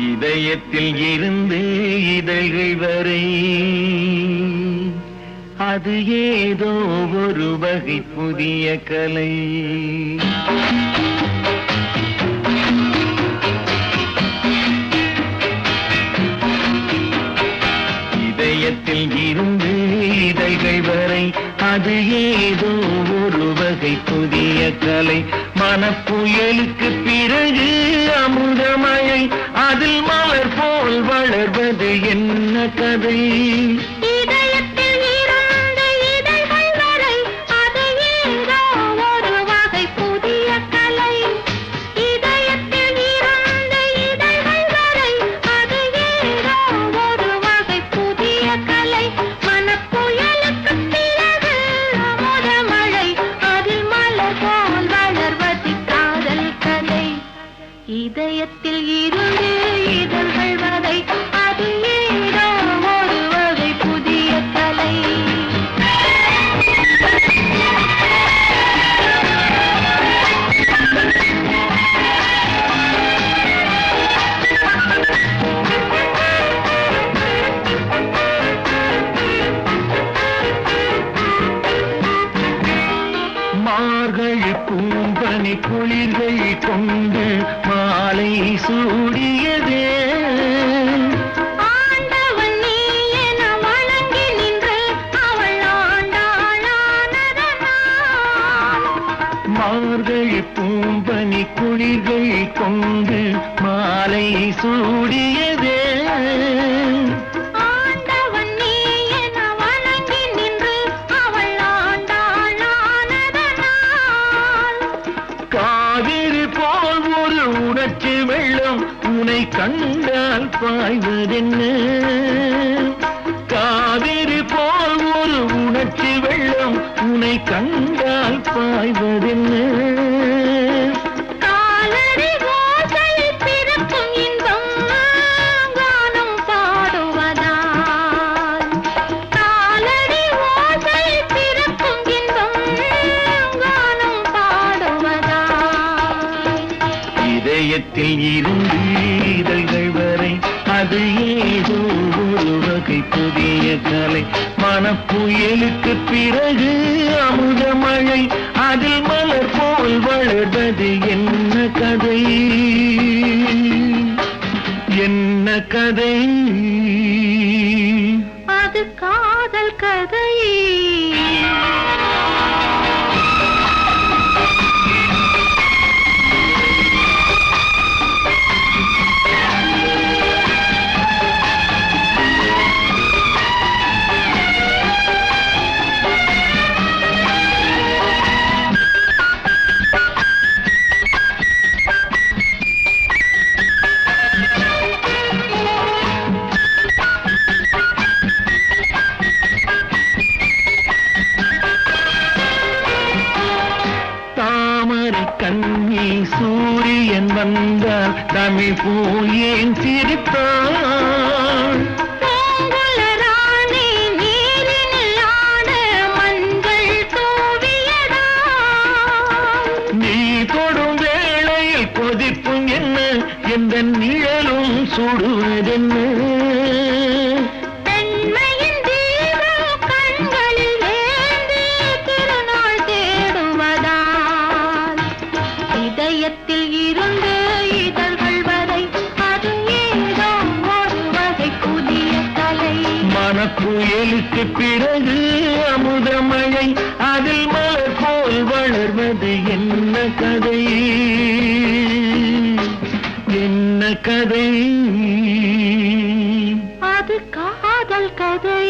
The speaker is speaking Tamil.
இதயத்தில் இருந்து இதழ்கள் வரை அது ஏதோ ஒரு வகை புதிய கலை. இதயத்தில் இருந்து இதழ்கள் வரை அது ஏதோ ஒரு வகை புதிய கலை. மனப்புயலுக்கு பிறகு அமுதமழை அதில் மலர் போல் வளர்வது என்ன கதை? இதயத்தில் இருந்து இதழ்கள் வரை அது ஏதோ ஒரு வகை புதிய கலை. மார்கழி பூம்பனி குளிர்கள் கொண்டு மாலை சூடியதே. ஆண்டவன் நீ என வணங்கி நின்று அவள் ஆண்டாளானதனால். மார்கழி பூம்பனி குளிர்கள் கொண்டு மாலை சூடியதே. உணர்ச்சி வெள்ளம் உனை கண்டால் பாய்வதென்ன? காவிரி போல் ஒரு உணர்ச்சி வெள்ளம் உனை கண்டால் பாய்வதென்ன? காலடி ஓசையில் பிறக்கும் இன்பம் கானம் பாடுவதால். காலடி ஓசையில் பிறக்கும் இன்பம் கானம் பாடுவதால். இதயத்தில் இருந்து இதழ்கள் வரை அது ஏதோ ஒரு வகை புதிய கலை. மனப்புயலுக்கு பிறகு அமுதமழை அதில் மலர் போல் வளர்வது என்ன கதை? என்ன கதை? அது காதல் கதை. கண்ணி சூரியன் வந்தால் தமிழ் போல் ஏன் சிரித்தாள்? நீ தொடும் வேளையில் கொதிப்பும் என்ன எந்த நிழலும் சுடுவதென்ன? இதயத்தில் இருந்து இதழ்கள் வரை அது ஏதோ ஒரு வகை புதிய கலை. மனப்புயலுக்கு பிறகு அமுதமழை அதில் மலர் போல் வளர்வது என்ன கதை? என்ன கதை? அது காதல் கதை.